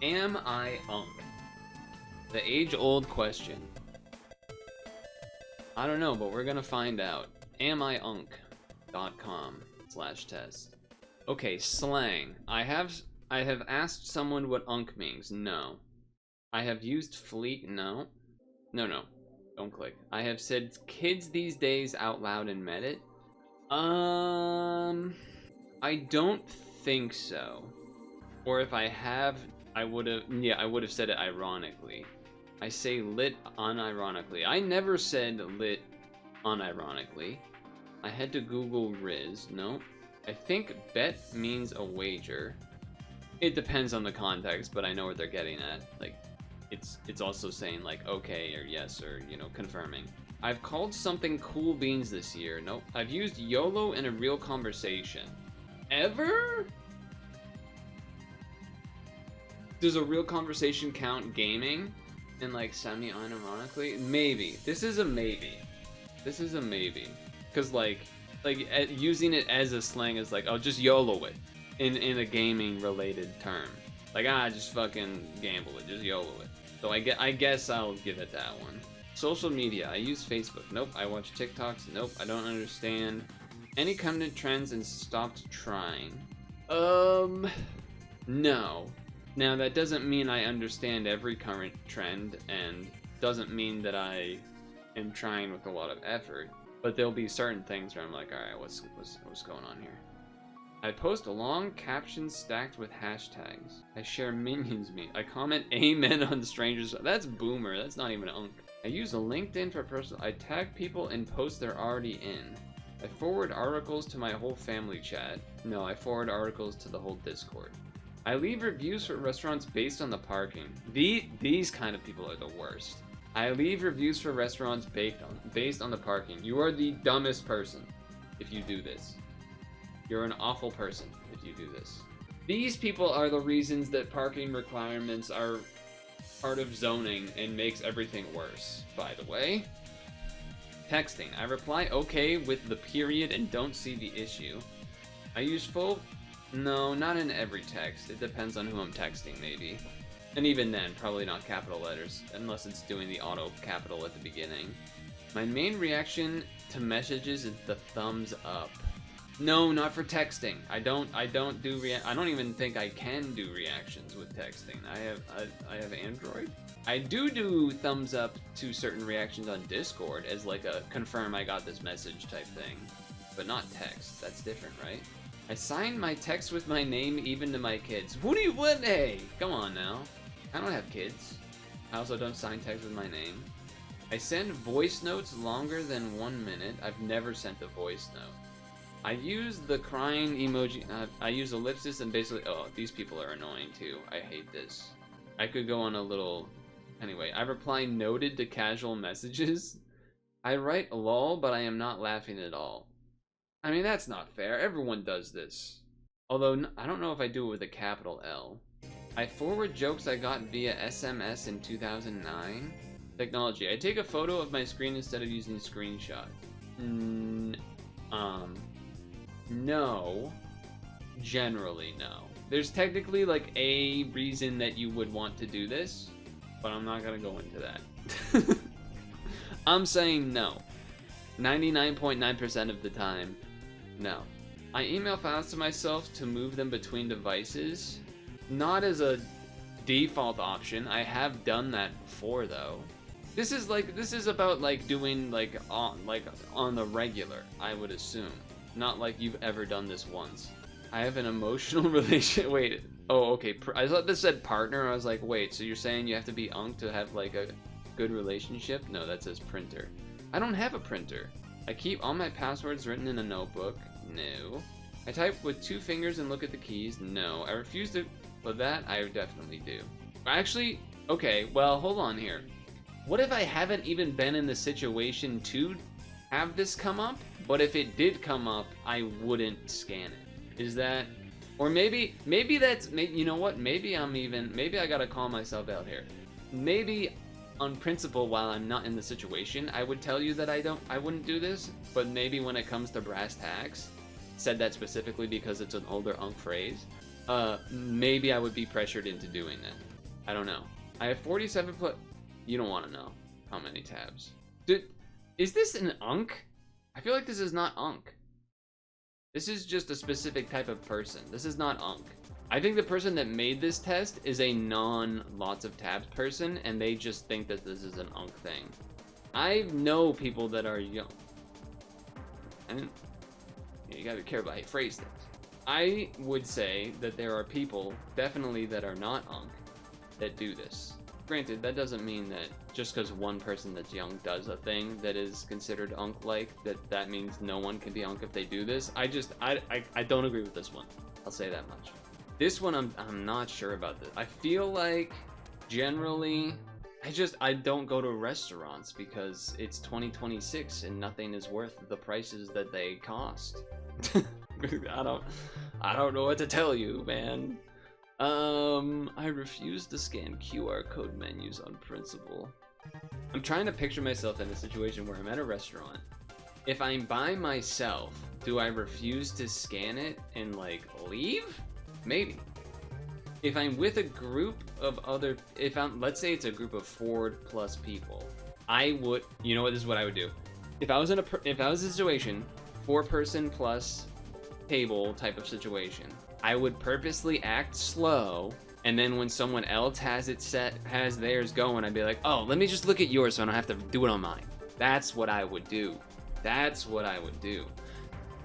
Am I Unc? The age-old question. I don't know, but we're gonna find out. AmIUnc.com/test. Okay, slang. I have asked someone what Unc means. No. I have used fleet. No. No. Don't click. I have said kids these days out loud and met it. I don't think so. Or if I have, I would have said it ironically. I say lit unironically. I never said lit unironically. I had to Google Riz. No. I think bet means a wager. It depends on the context, but I know what they're getting at. Like, it's also saying like okay or yes or, you know, confirming. I've called something cool beans this year. Nope. I've used YOLO in a real conversation. Ever? Does a real conversation count gaming? And like semi-unironically? Maybe. This is a maybe. This is a maybe. Cause like using it as a slang is like, oh, just YOLO it in a gaming related term. Like, just fucking gamble it, just YOLO it. So I guess I'll give it that one. Social media, I use Facebook. Nope. I watch TikToks. Nope. I don't understand any current trends and stopped trying. No. Now that doesn't mean I understand every current trend, and doesn't mean that I am trying with a lot of effort. But there'll be certain things where I'm like, all right, what's going on here? I post long captions stacked with hashtags. I share minions meme. I comment amen on strangers. That's boomer. That's not even Unc. I use a LinkedIn for personal. I tag people in posts they're already in. I forward articles to my whole family chat. No, I forward articles to the whole Discord. I leave reviews for restaurants based on the parking. These kind of people are the worst. I leave reviews for restaurants based on the parking. You are the dumbest person if you do this. You're an awful person if you do this. These people are the reasons that parking requirements are part of zoning and makes everything worse, by the way. Texting. I reply okay with the period and don't see the issue. I use full... No, not in every text. It depends on who I'm texting, maybe. And even then, probably not capital letters, unless it's doing the auto capital at the beginning. My main reaction to messages is the thumbs up. No, not for texting. I don't even think I can do reactions with texting. I have Android. I do thumbs up to certain reactions on Discord as like a confirm I got this message type thing, but not text. That's different, right? I sign my text with my name even to my kids. What? Hey, come on now. I don't have kids. I also don't sign text with my name. I send voice notes longer than 1 minute. I've never sent a voice note. I use the crying emoji. I use ellipsis and basically... Oh, these people are annoying too. I hate this. I could go on a little... Anyway, I reply noted to casual messages. I write lol, but I am not laughing at all. I mean, that's not fair. Everyone does this. Although, I don't know if I do it with a capital L. I forward jokes I got via SMS in 2009. Technology. I take a photo of my screen instead of using a screenshot. No. Generally, no. There's technically like a reason that you would want to do this, but I'm not gonna go into that. I'm saying no. 99.9% of the time, no. I email files to myself to move them between devices. Not as a default option. I have done that before though. This is about like doing like on the regular, I would assume. Not like you've ever done this once. I have an emotional relationship. Wait. Oh, okay. I thought this said partner. I was like, wait, so you're saying you have to be Unc to have like a good relationship? No, that says printer. I don't have a printer. I keep all my passwords written in a notebook. No. I type with 2 fingers and look at the keys. No. I refuse to... But that, I definitely do. Actually, okay, well, hold on here. What if I haven't even been in the situation to have this come up? But if it did come up, I wouldn't scan it. Is that... Or maybe that's... You know what? Maybe I gotta call myself out here. Maybe... On principle, while I'm not in the situation, I would tell you that I wouldn't do this, but maybe when it comes to brass tacks, said that specifically because it's an older Unc phrase, maybe I would be pressured into doing that. I don't know. I have 47 plus. You don't want to know how many tabs. Dude, is this an UNC? I feel like this is not UNC. This is just a specific type of person. This is not UNC. I think the person that made this test is a non-lots of tabs person, and they just think that this is an UNC thing. I know people that are young. And you gotta be careful how you phrase things. I would say that there are people, definitely, that are not UNC, that do this. Granted, that doesn't mean that just because one person that's young does a thing that is considered UNC-like, that means no one can be UNC if they do this. I don't agree with this one. I'll say that much. This one, I'm not sure about this. I feel like, generally, I don't go to restaurants because it's 2026 and nothing is worth the prices that they cost. I don't know what to tell you, man. I refuse to scan QR code menus on principle. I'm trying to picture myself in a situation where I'm at a restaurant. If I'm by myself, do I refuse to scan it and like leave? Maybe. If I'm with a group of other, let's say it's a group of 4+ people, I would, you know what, this is what I would do. If I was in a situation, 4-person plus table type of situation, I would purposely act slow, and then when someone else has theirs going, I'd be like, oh, let me just look at yours so I don't have to do it on mine. That's what I would do. That's what I would do.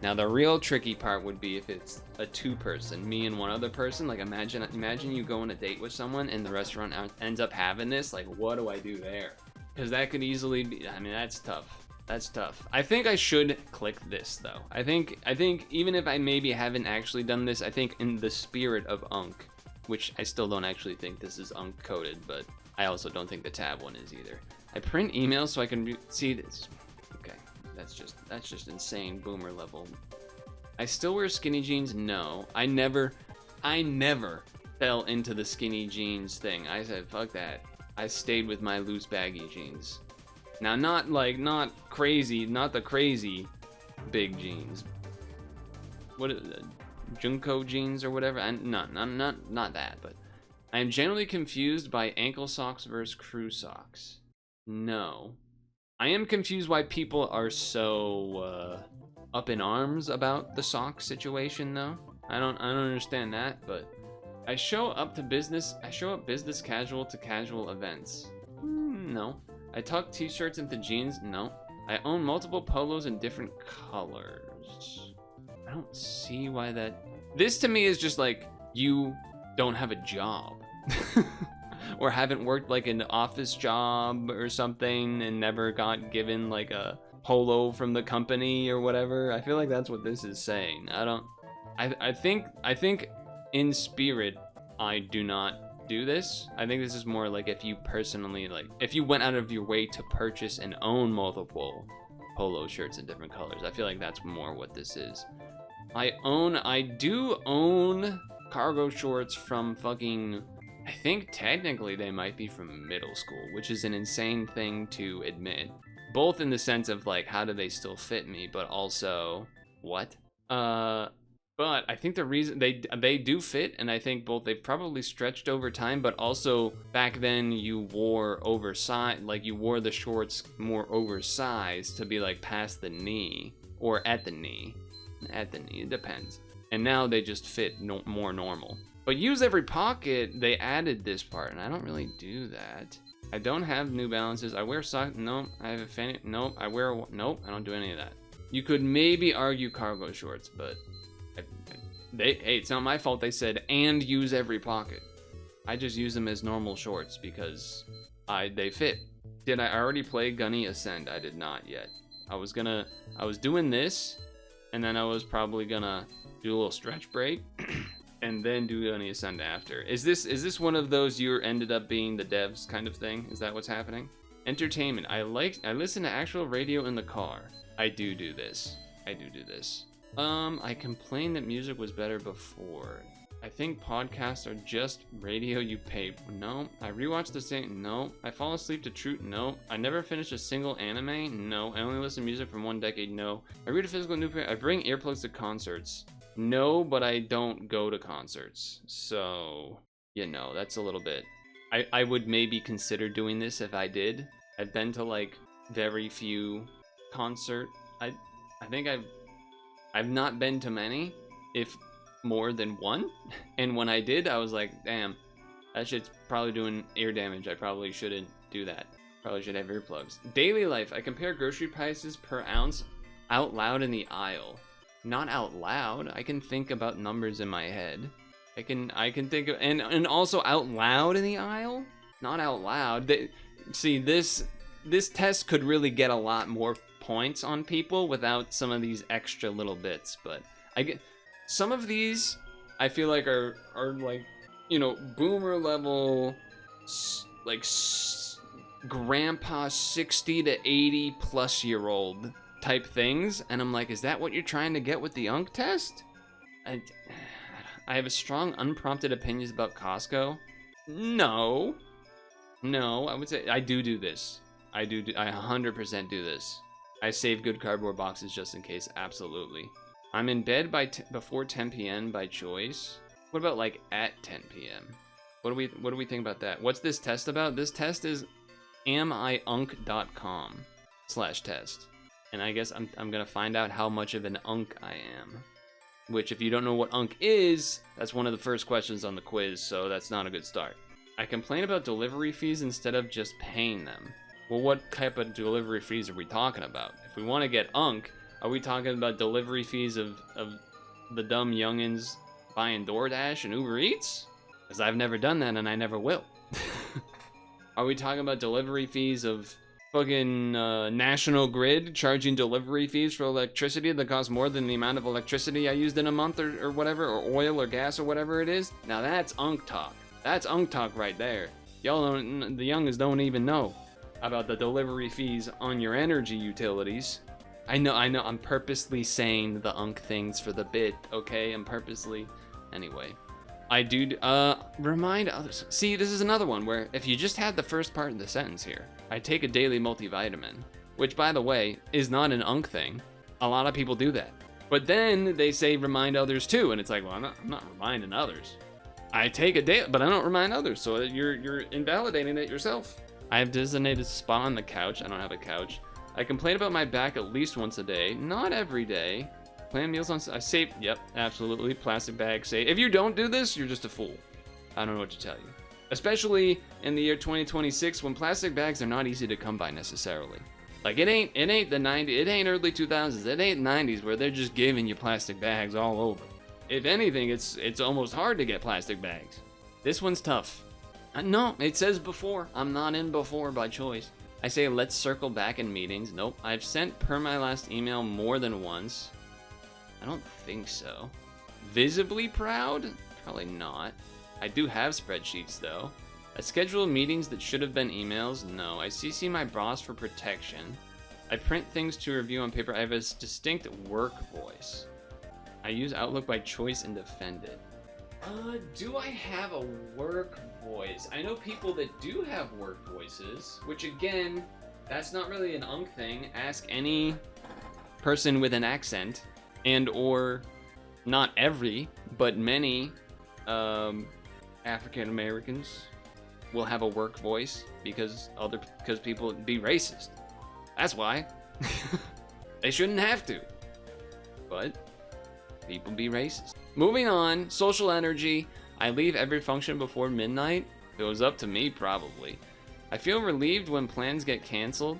Now the real tricky part would be if it's a 2-person, me and one other person. Like imagine you go on a date with someone and the restaurant ends up having this. Like, what do I do there? Because that could easily be, I mean, that's tough. That's tough. I think I should click this though. I think even if I maybe haven't actually done this, I think in the spirit of UNC, which I still don't actually think this is UNC coded, but I also don't think the tab one is either. I print emails so I can see this. Okay, that's just insane boomer level. I still wear skinny jeans? No, I never fell into the skinny jeans thing. I said fuck that. I stayed with my loose baggy jeans. Now, not the crazy big jeans. What is it? Junko jeans or whatever? Not that, but I am generally confused by ankle socks versus crew socks. No. I am confused why people are so up in arms about the sock situation though. I don't understand that, but I show up business casual to casual events. No. I tuck t-shirts into jeans? No. I own multiple polos in different colors. I don't see why that... This to me is just like, you don't have a job. Or haven't worked like an office job or something and never got given like a polo from the company or whatever. I feel like that's what this is saying. I think in spirit, I do not do this. I think this is more like if you personally, like if you went out of your way to purchase and own multiple polo shirts in different colors. I feel like that's more what this is. I do own cargo shorts from fucking, I think technically they might be from middle school, which is an insane thing to admit. Both in the sense of like, how do they still fit me, but also, what? But I think the reason they do fit, and I think both they've probably stretched over time, but also back then you wore oversized, like you wore the shorts more oversized to be like past the knee or at the knee, it depends. And now they just fit more normal. But use every pocket, they added this part, and I don't really do that. I don't have New Balances. I wear socks. No, I have a fanny. No, I wear. Nope, I don't do any of that. You could maybe argue cargo shorts, but. Hey, it's not my fault they said and use every pocket. I just use them as normal shorts because they fit. Did I already play Gunny Ascend? I did not yet. I was doing this, and then I was probably gonna do a little stretch break and then do Gunny Ascend after. Is this one of those you ended up being the devs kind of thing? Is that what's happening? Entertainment. I listen to actual radio in the car. I do this. I complained that music was better before. I think podcasts are just radio you pay. No. I rewatch the same. No. I fall asleep to truth. No. I never finish a single anime. No. I only listen to music from one decade. No. I read a physical newspaper. I bring earplugs to concerts. No, but I don't go to concerts. So, you know, that's a little bit. I would maybe consider doing this if I did. I've been to like very few concert. I think I've not been to many, if more than one. And when I did, I was like, damn, that shit's probably doing ear damage. I probably shouldn't do that. Probably should have earplugs. Daily life. I compare grocery prices per ounce out loud in the aisle. Not out loud. I can think about numbers in my head. I can think of and also out loud in the aisle. Not out loud. See, this test could really get a lot more points on people without some of these extra little bits. But I get some of these. I feel like are like, you know, boomer level, like grandpa 60 to 80 plus year old type things, and I'm like, is that what you're trying to get with the UNC test? I have a strong unprompted opinions about Costco. No, I would say I do this. I 100% do this. I save good cardboard boxes just in case. Absolutely. I'm in bed by before 10 p.m. by choice. What about like at 10 p.m.? What do we think about that? What's this test about? This test is AmIUnc.com/test. And I guess I'm gonna find out how much of an UNC I am. Which, if you don't know what UNC is, that's one of the first questions on the quiz, so that's not a good start. I complain about delivery fees instead of just paying them. Well, what type of delivery fees are we talking about? If we want to get UNC, are we talking about delivery fees of the dumb youngins buying DoorDash and Uber Eats? Because I've never done that and I never will. Are we talking about delivery fees of fucking National Grid charging delivery fees for electricity that costs more than the amount of electricity I used in a month or whatever, or oil or gas or whatever it is? Now that's UNC talk. That's UNC talk right there. Y'all don't, the youngest don't even know about the delivery fees on your energy utilities. I know, I'm purposely saying the UNC things for the bit, okay? I'm purposely, anyway. I do, remind others. See, this is another one where if you just had the first part of the sentence here, I take a daily multivitamin, which, by the way, is not an UNC thing. A lot of people do that. But then they say remind others too, and it's like, well, I'm not reminding others. I take a daily, but I don't remind others, so you're invalidating it yourself. I have designated spot on the couch. I don't have a couch. I complain about my back at least once a day, not every day. Plan meals on, I save, yep, absolutely, plastic bag save. If you don't do this, you're just a fool. I don't know what to tell you. Especially in the year 2026, when plastic bags are not easy to come by necessarily. Like, it ain't the 90s, it ain't early 2000s, it ain't 90s where they're just giving you plastic bags all over. If anything, it's almost hard to get plastic bags. This one's tough. No, it says before. I'm not in before by choice. I say let's circle back in meetings. Nope. I've sent per my last email more than once. I don't think so. Visibly proud? Probably not. I do have spreadsheets though. I schedule meetings that should have been emails. No. I CC my boss for protection. I print things to review on paper. I have a distinct work voice. I use Outlook by choice and defend it. Do I have a work voice? I know people that do have work voices, which again, that's not really an UNC thing. Ask any person with an accent, and or not every, but many African Americans will have a work voice because people be racist. That's why. They shouldn't have to, but people be racist. Moving on, social energy. I leave every function before midnight. If it was up to me, probably. I feel relieved when plans get canceled.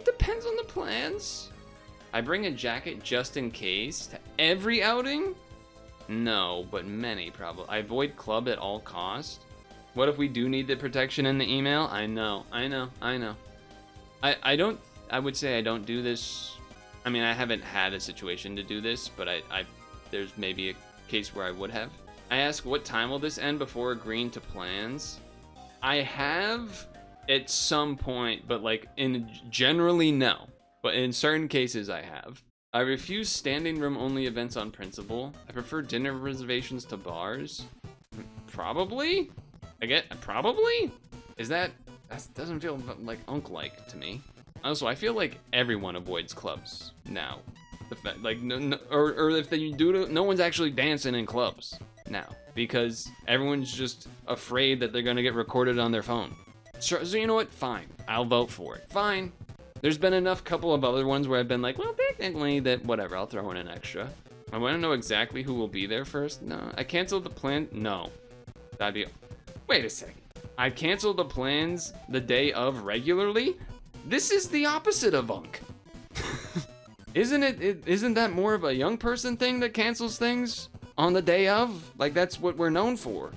Depends on the plans. I bring a jacket just in case to every outing? No, but many probably. I avoid club at all costs. What if we do need the protection in the email? I know. I would say I don't do this. I mean, I haven't had a situation to do this, but there's maybe a case where I would have. I ask, what time will this end before agreeing to plans? I have at some point, but like generally no. But in certain cases I have. I refuse standing room only events on principle. I prefer dinner reservations to bars. Probably? Probably? That doesn't feel like UNC-like to me. Also, I feel like everyone avoids clubs now. The fact, like, or if they do it, no one's actually dancing in clubs now because everyone's just afraid that they're gonna get recorded on their phone. Sure, so you know what? Fine, I'll vote for it. Fine. There's been enough couple of other ones where I've been like, well, technically that whatever. I'll throw in an extra. I want to know exactly who will be there first. No, I canceled the plan. No, that'd be. Wait a second. I canceled the plans the day of regularly. This is the opposite of Unc. Isn't it? Isn't that more of a young person thing that cancels things on the day of? Like that's what we're known for.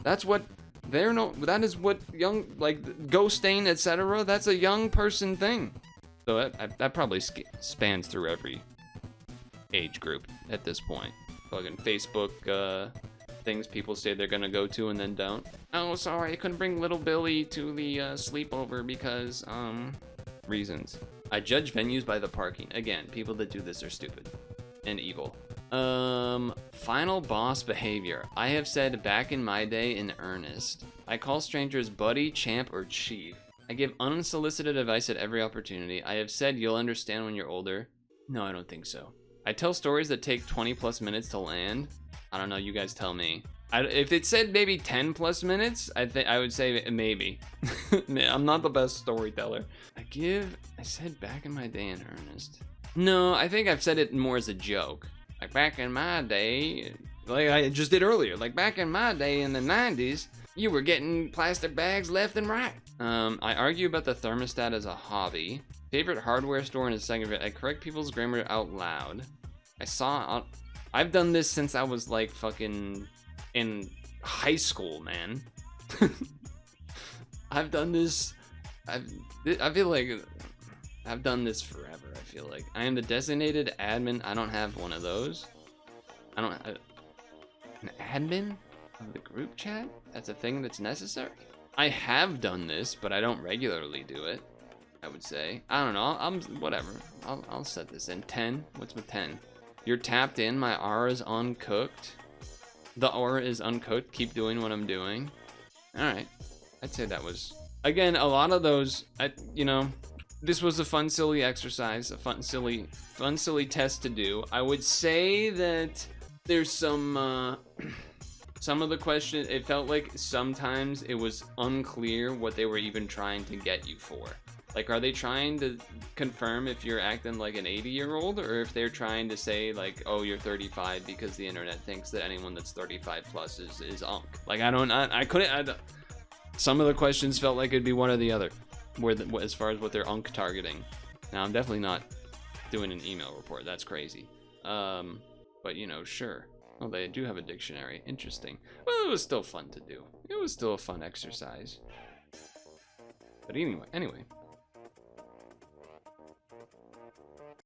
That's what they're known. That is what young, like Ghostain, etc. That's a young person thing. So that probably spans through every age group at this point. Fucking Facebook things people say they're gonna go to and then don't. Oh, sorry, I couldn't bring little Billy to the sleepover because reasons. I judge venues by the parking. Again, people that do this are stupid and evil. Final boss behavior. I have said back in my day in earnest. I call strangers buddy, champ, or chief. I give unsolicited advice at every opportunity. I have said you'll understand when you're older. No, I don't think so. I tell stories that take 20 plus minutes to land. I don't know, you guys tell me. If it said maybe 10 plus minutes, I would say maybe. I'm not the best storyteller. I said back in my day in earnest. No, I think I've said it more as a joke. Like back in my day, like I just did earlier, like back in my day in the 90s, you were getting plastic bags left and right. I argue about the thermostat as a hobby. Favorite hardware store in a second. I correct people's grammar out loud. I've done this since I was like fucking in high school, man. I've done this. I feel like I've done this forever. I feel like I am the designated admin. I don't have one of those. I don't have an admin of the group chat. That's a thing that's necessary. I have done this, but I don't regularly do it. I would say. I don't know. I'm whatever. I'll set this in 10. What's with 10? You're tapped in. My aura is uncooked. The aura is uncooked. Keep doing what I'm doing. All right. I'd say that was, again, a lot of those, you know, this was a fun, silly exercise, a fun, silly test to do. I would say that there's some of the questions, it felt like sometimes it was unclear what they were even trying to get you for. Like, are they trying to confirm if you're acting like an 80-year-old, or if they're trying to say, like, oh, you're 35 because the internet thinks that anyone that's 35 plus is Unc? Like, some of the questions felt like it'd be one or the other, as far as what they're Unc targeting. Now, I'm definitely not doing an email report. That's crazy. But, you know, sure. Oh, they do have a dictionary. Interesting. Well, it was still fun to do. It was still a fun exercise. But anyway.